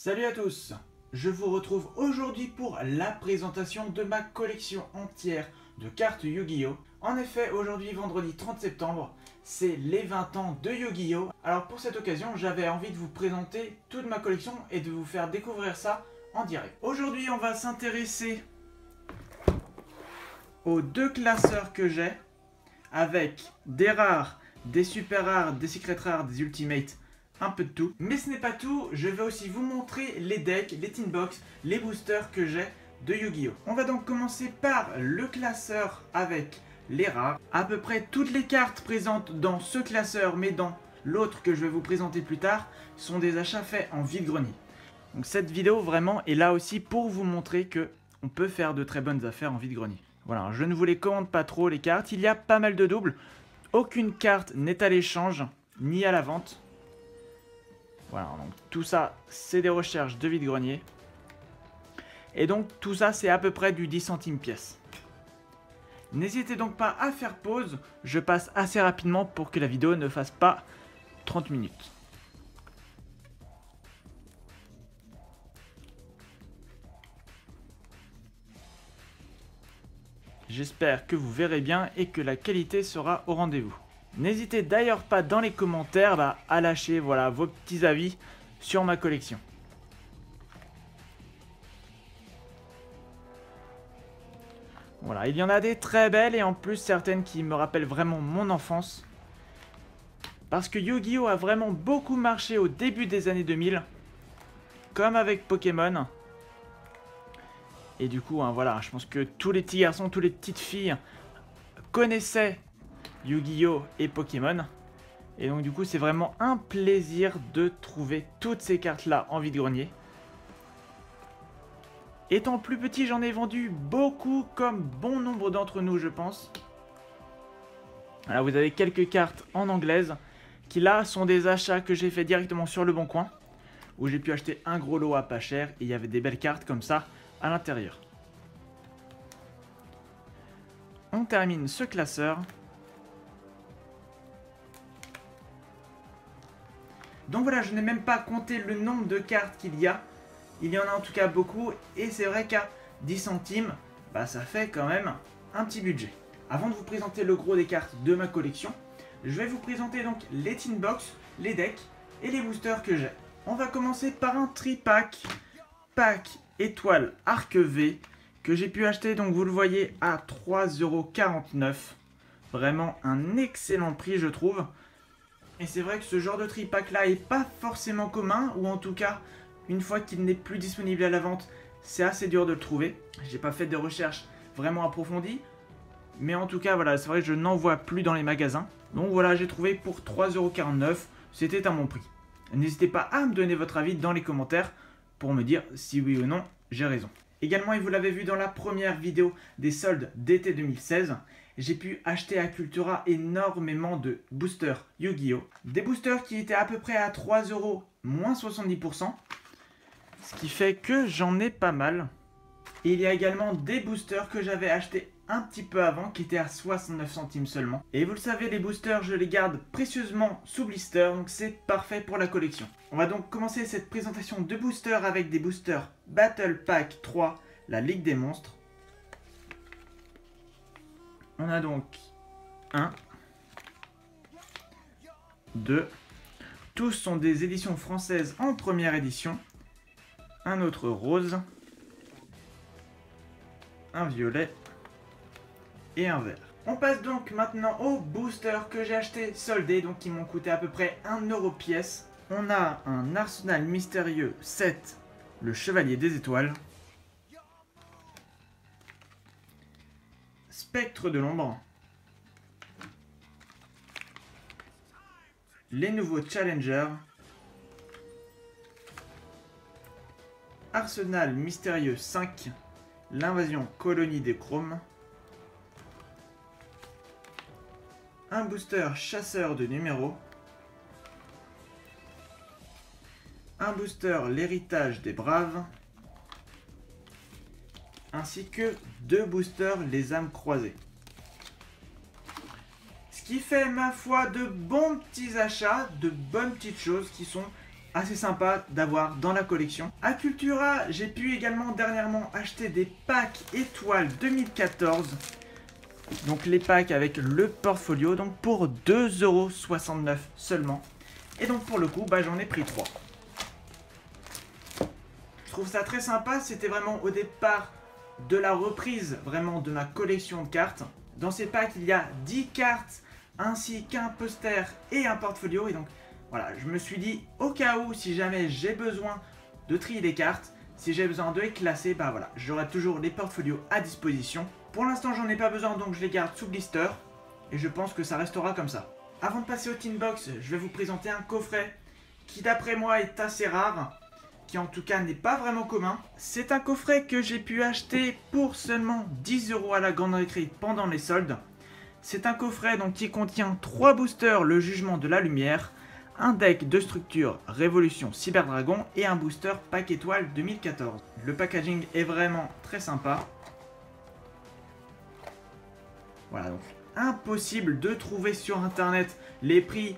Salut à tous, je vous retrouve aujourd'hui pour la présentation de ma collection entière de cartes Yu-Gi-Oh! En effet, aujourd'hui vendredi 30 septembre, c'est les 20 ans de Yu-Gi-Oh! Alors pour cette occasion, j'avais envie de vous présenter toute ma collection et de vous faire découvrir ça en direct. Aujourd'hui, on va s'intéresser aux deux classeurs que j'ai, avec des rares, des super rares, des secrets rares, des ultimates, un peu de tout. Mais ce n'est pas tout, je vais aussi vous montrer les decks, les tin box, les boosters que j'ai de Yu-Gi-Oh! On va donc commencer par le classeur avec les rares. À peu près toutes les cartes présentes dans ce classeur, mais dans l'autre que je vais vous présenter plus tard, sont des achats faits en vide-grenier. Donc cette vidéo vraiment est là aussi pour vous montrer que on peut faire de très bonnes affaires en vide-grenier. Voilà, je ne vous les commande pas trop les cartes, il y a pas mal de doubles. Aucune carte n'est à l'échange, ni à la vente. Voilà, donc tout ça, c'est des recherches de vide-grenier. Et donc tout ça, c'est à peu près du 10 centimes pièce. N'hésitez donc pas à faire pause, je passe assez rapidement pour que la vidéo ne fasse pas 30 minutes. J'espère que vous verrez bien et que la qualité sera au rendez-vous. N'hésitez d'ailleurs pas dans les commentaires à lâcher vos petits avis sur ma collection. Voilà, il y en a des très belles et en plus certaines qui me rappellent vraiment mon enfance. Parce que Yu-Gi-Oh! A vraiment beaucoup marché au début des années 2000, comme avec Pokémon. Et du coup, voilà, je pense que tous les petits garçons, toutes les petites filles connaissaient Yu-Gi-Oh! Et Pokémon. Et donc du coup, c'est vraiment un plaisir de trouver toutes ces cartes-là en vide-grenier. Étant plus petit, j'en ai vendu beaucoup, comme bon nombre d'entre nous, je pense. Alors vous avez quelques cartes en anglaise, qui là sont des achats que j'ai fait directement sur le bon coin, où j'ai pu acheter un gros lot à pas cher, et il y avait des belles cartes comme ça à l'intérieur. On termine ce classeur. Donc voilà, je n'ai même pas compté le nombre de cartes qu'il y a. Il y en a en tout cas beaucoup, et c'est vrai qu'à 10 centimes, ça fait quand même un petit budget. Avant de vous présenter le gros des cartes de ma collection, je vais vous présenter donc les tin box, les decks et les boosters que j'ai. On va commencer par un tri-pack, pack étoile arc V, que j'ai pu acheter, donc vous le voyez, à 3,49 €. Vraiment un excellent prix, je trouve. Et c'est vrai que ce genre de tri-pack là est pas forcément commun, ou en tout cas, une fois qu'il n'est plus disponible à la vente, c'est assez dur de le trouver. J'ai pas fait de recherche vraiment approfondies, mais en tout cas, voilà, c'est vrai que je n'en vois plus dans les magasins. Donc voilà, j'ai trouvé pour 3,49 €, c'était un bon prix. N'hésitez pas à me donner votre avis dans les commentaires pour me dire si oui ou non j'ai raison. Également, et vous l'avez vu dans la première vidéo des soldes d'été 2016, j'ai pu acheter à Cultura énormément de boosters Yu-Gi-Oh! Des boosters qui étaient à peu près à 3 € moins 70%. Ce qui fait que j'en ai pas mal. Et il y a également des boosters que j'avais achetés un petit peu avant, qui étaient à 69 centimes seulement. Et vous le savez, les boosters, je les garde précieusement sous blister, donc c'est parfait pour la collection. On va donc commencer cette présentation de boosters avec des boosters Battle Pack 3, la Ligue des Monstres. On a donc 1, 2, tous sont des éditions françaises en première édition. Un autre rose, un violet et un vert. On passe donc maintenant aux boosters que j'ai acheté soldés, donc qui m'ont coûté à peu près 1 € pièce. On a un Arsenal Mystérieux 7, le Chevalier des Étoiles, Spectre de l'Ombre, les nouveaux Challengers, Arsenal Mystérieux 5, l'invasion Colonie des Chromes, un booster Chasseur de numéros, un booster L'Héritage des Braves, ainsi que 2 boosters Les Âmes Croisées. Ce qui fait, ma foi, de bons petits achats, de bonnes petites choses qui sont assez sympa d'avoir dans la collection. À Cultura, j'ai pu également dernièrement acheter des packs étoiles 2014. Donc les packs avec le portfolio, donc pour 2,69 € seulement. Et donc pour le coup, j'en ai pris 3. Je trouve ça très sympa, c'était vraiment au départ de la reprise vraiment de ma collection de cartes. Dans ces packs, il y a 10 cartes ainsi qu'un poster et un portfolio. Et donc voilà, je me suis dit au cas où, si jamais j'ai besoin de trier des cartes, si j'ai besoin de les classer, voilà, j'aurai toujours les portfolios à disposition. Pour l'instant, j'en ai pas besoin, donc je les garde sous blister. Et je pense que ça restera comme ça. Avant de passer au tin box, je vais vous présenter un coffret qui d'après moi est assez rare, qui en tout cas n'est pas vraiment commun. C'est un coffret que j'ai pu acheter pour seulement 10 € à la grande récré pendant les soldes. C'est un coffret donc qui contient 3 boosters le jugement de la lumière, un deck de structure Révolution Cyberdragon et un booster pack étoile 2014. Le packaging est vraiment très sympa. Voilà, donc impossible de trouver sur internet les prix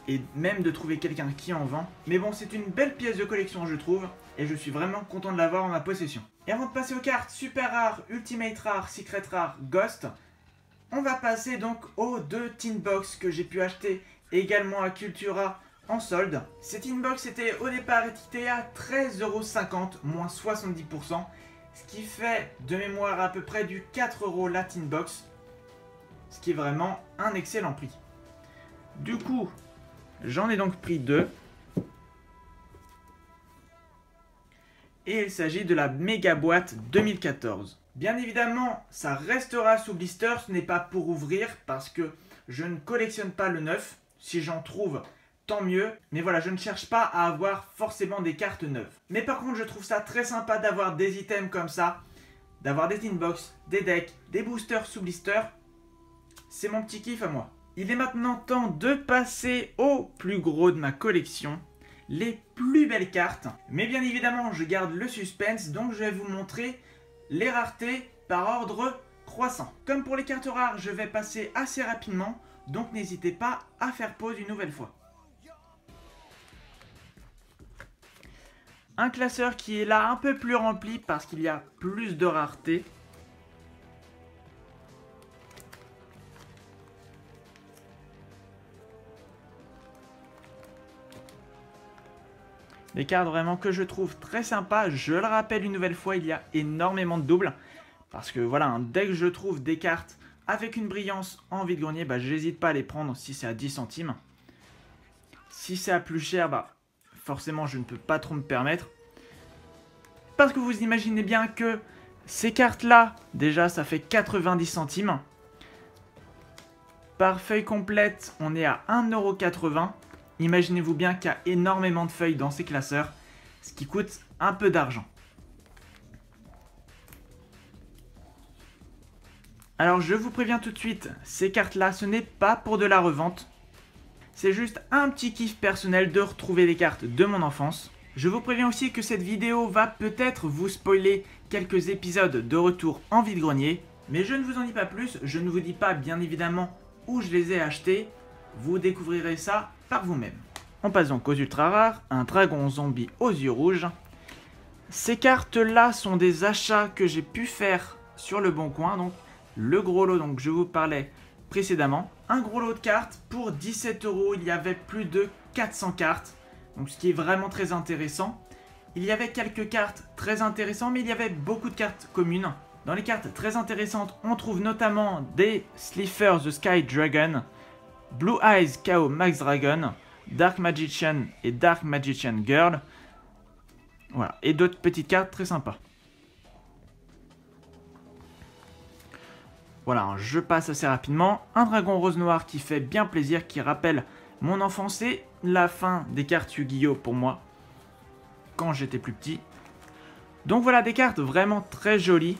et même de trouver quelqu'un qui en vend. Mais bon, c'est une belle pièce de collection je trouve, et je suis vraiment content de l'avoir en ma possession. Et avant de passer aux cartes super rares, ultimate rare, secret rare, ghost, on va passer donc aux 2 tin box que j'ai pu acheter également à Cultura en solde. Ces tin box étaient au départ étiquetés à 13,50 €, moins 70%, ce qui fait de mémoire à peu près du 4 € la tin box, ce qui est vraiment un excellent prix. Du coup, j'en ai donc pris 2. Et il s'agit de la méga boîte 2014. Bien évidemment, ça restera sous blister, ce n'est pas pour ouvrir parce que je ne collectionne pas le neuf. Si j'en trouve, tant mieux. Mais voilà, je ne cherche pas à avoir forcément des cartes neuves. Mais par contre, je trouve ça très sympa d'avoir des items comme ça, d'avoir des tin box, des decks, des boosters sous blister. C'est mon petit kiff à moi. Il est maintenant temps de passer au plus gros de ma collection, les plus belles cartes. Mais bien évidemment, je garde le suspense, donc je vais vous montrer les raretés par ordre croissant. Comme pour les cartes rares, je vais passer assez rapidement, donc n'hésitez pas à faire pause une nouvelle fois. Un classeur qui est là un peu plus rempli parce qu'il y a plus de raretés. Des cartes vraiment que je trouve très sympas. Je le rappelle une nouvelle fois, il y a énormément de doubles. Parce que voilà, dès que je trouve des cartes avec une brillance en vide-grenier, j'hésite pas à les prendre si c'est à 10 centimes. Si c'est à plus cher, forcément je ne peux pas trop me permettre. Parce que vous imaginez bien que ces cartes-là, déjà ça fait 90 centimes. Par feuille complète, on est à 1,80 €. Imaginez-vous bien qu'il y a énormément de feuilles dans ces classeurs, ce qui coûte un peu d'argent. Alors je vous préviens tout de suite, ces cartes-là, ce n'est pas pour de la revente. C'est juste un petit kiff personnel de retrouver les cartes de mon enfance. Je vous préviens aussi que cette vidéo va peut-être vous spoiler quelques épisodes de retour en vide-grenier. Mais je ne vous en dis pas plus, je ne vous dis pas bien évidemment où je les ai achetés. Vous découvrirez ça par vous-même. On passe donc aux ultra rares, un dragon zombie aux yeux rouges. Ces cartes-là sont des achats que j'ai pu faire sur le Bon Coin, donc le gros lot dont je vous parlais précédemment. Un gros lot de cartes pour 17 €, il y avait plus de 400 cartes, donc ce qui est vraiment très intéressant. Il y avait quelques cartes très intéressantes, mais il y avait beaucoup de cartes communes. Dans les cartes très intéressantes, on trouve notamment des Slifer the Sky Dragon, Blue Eyes KO Max Dragon, Dark Magician et Dark Magician Girl. Voilà, et d'autres petites cartes très sympas. Voilà, je passe assez rapidement. Un dragon rose noir qui fait bien plaisir, qui rappelle mon enfance et la fin des cartes Yu-Gi-Oh pour moi, quand j'étais plus petit. Donc voilà, des cartes vraiment très jolies.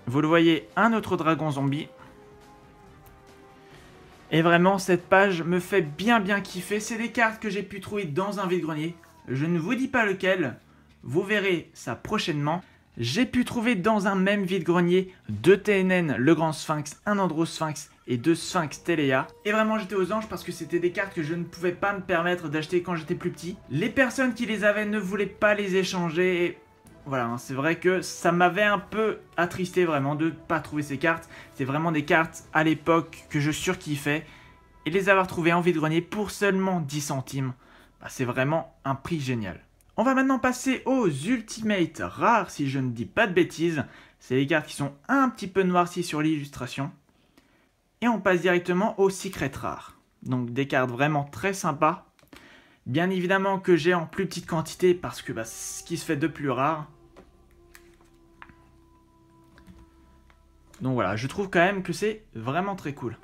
Vous le voyez, un autre dragon zombie. Et vraiment, cette page me fait bien kiffer. C'est des cartes que j'ai pu trouver dans un vide-grenier. Je ne vous dis pas lequel. Vous verrez ça prochainement. J'ai pu trouver dans un même vide-grenier 2 TNN, le Grand Sphinx, un Andro Sphinx et 2 Sphinx Telea. Et vraiment j'étais aux anges parce que c'était des cartes que je ne pouvais pas me permettre d'acheter quand j'étais plus petit. Les personnes qui les avaient ne voulaient pas les échanger et voilà, hein, c'est vrai que ça m'avait un peu attristé vraiment de ne pas trouver ces cartes. C'est vraiment des cartes à l'époque que je surkiffais. Et les avoir trouvées en vide-grenier pour seulement 10 centimes, bah, c'est vraiment un prix génial. On va maintenant passer aux Ultimate rares, si je ne dis pas de bêtises. C'est les cartes qui sont un petit peu noircies sur l'illustration. Et on passe directement aux Secret rares. Donc des cartes vraiment très sympas. Bien évidemment que j'ai en plus petite quantité parce que bah, c'est ce qui se fait de plus rare. Donc voilà, je trouve quand même que c'est vraiment très cool.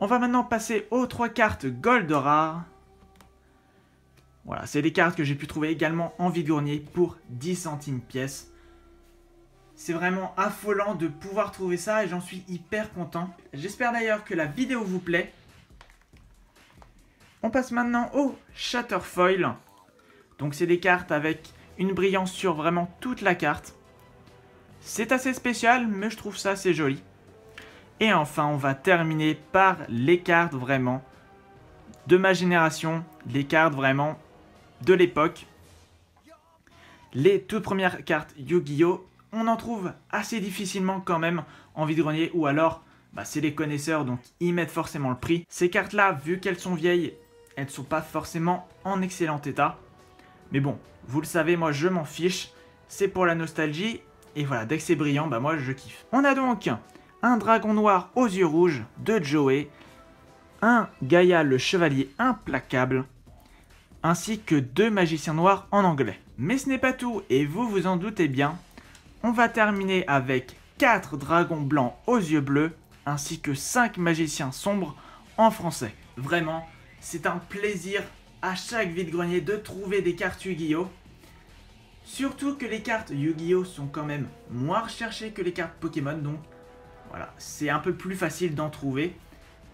On va maintenant passer aux 3 cartes Gold rares. Voilà, c'est des cartes que j'ai pu trouver également en vide-grenier pour 10 centimes pièce. C'est vraiment affolant de pouvoir trouver ça et j'en suis hyper content. J'espère d'ailleurs que la vidéo vous plaît. On passe maintenant au Shatterfoil. Donc c'est des cartes avec une brillance sur vraiment toute la carte. C'est assez spécial, mais je trouve ça assez joli. Et enfin, on va terminer par les cartes vraiment de ma génération. Les cartes vraiment de l'époque. Les toutes premières cartes Yu-Gi-Oh! On en trouve assez difficilement quand même en vide-grenier. Ou alors, bah, c'est les connaisseurs, donc ils mettent forcément le prix. Ces cartes-là, vu qu'elles sont vieilles, elles ne sont pas forcément en excellent état. Mais bon, vous le savez, moi je m'en fiche. C'est pour la nostalgie. Et voilà, dès que c'est brillant, bah moi je kiffe. On a donc un dragon noir aux yeux rouges de Joey, un Gaïa le chevalier implacable, ainsi que 2 magiciens noirs en anglais. Mais ce n'est pas tout, et vous vous en doutez bien, on va terminer avec 4 dragons blancs aux yeux bleus, ainsi que 5 magiciens sombres en français. Vraiment, c'est un plaisir à chaque vide-grenier de trouver des cartes Yu-Gi-Oh! Surtout que les cartes Yu-Gi-Oh! Sont quand même moins recherchées que les cartes Pokémon, donc voilà, c'est un peu plus facile d'en trouver,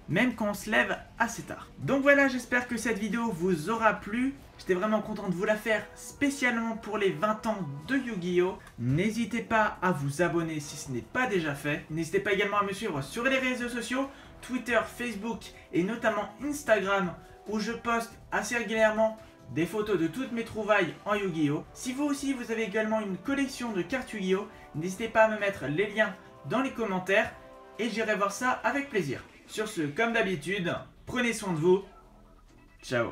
même quand on se lève assez tard. Donc voilà, j'espère que cette vidéo vous aura plu. J'étais vraiment content de vous la faire spécialement pour les 20 ans de Yu-Gi-Oh! N'hésitez pas à vous abonner si ce n'est pas déjà fait. N'hésitez pas également à me suivre sur les réseaux sociaux, Twitter, Facebook et notamment Instagram, où je poste assez régulièrement des photos de toutes mes trouvailles en Yu-Gi-Oh! Si vous aussi vous avez également une collection de cartes Yu-Gi-Oh! N'hésitez pas à me mettre les liens dans les commentaires et j'irai voir ça avec plaisir. Sur ce, comme d'habitude, prenez soin de vous. Ciao.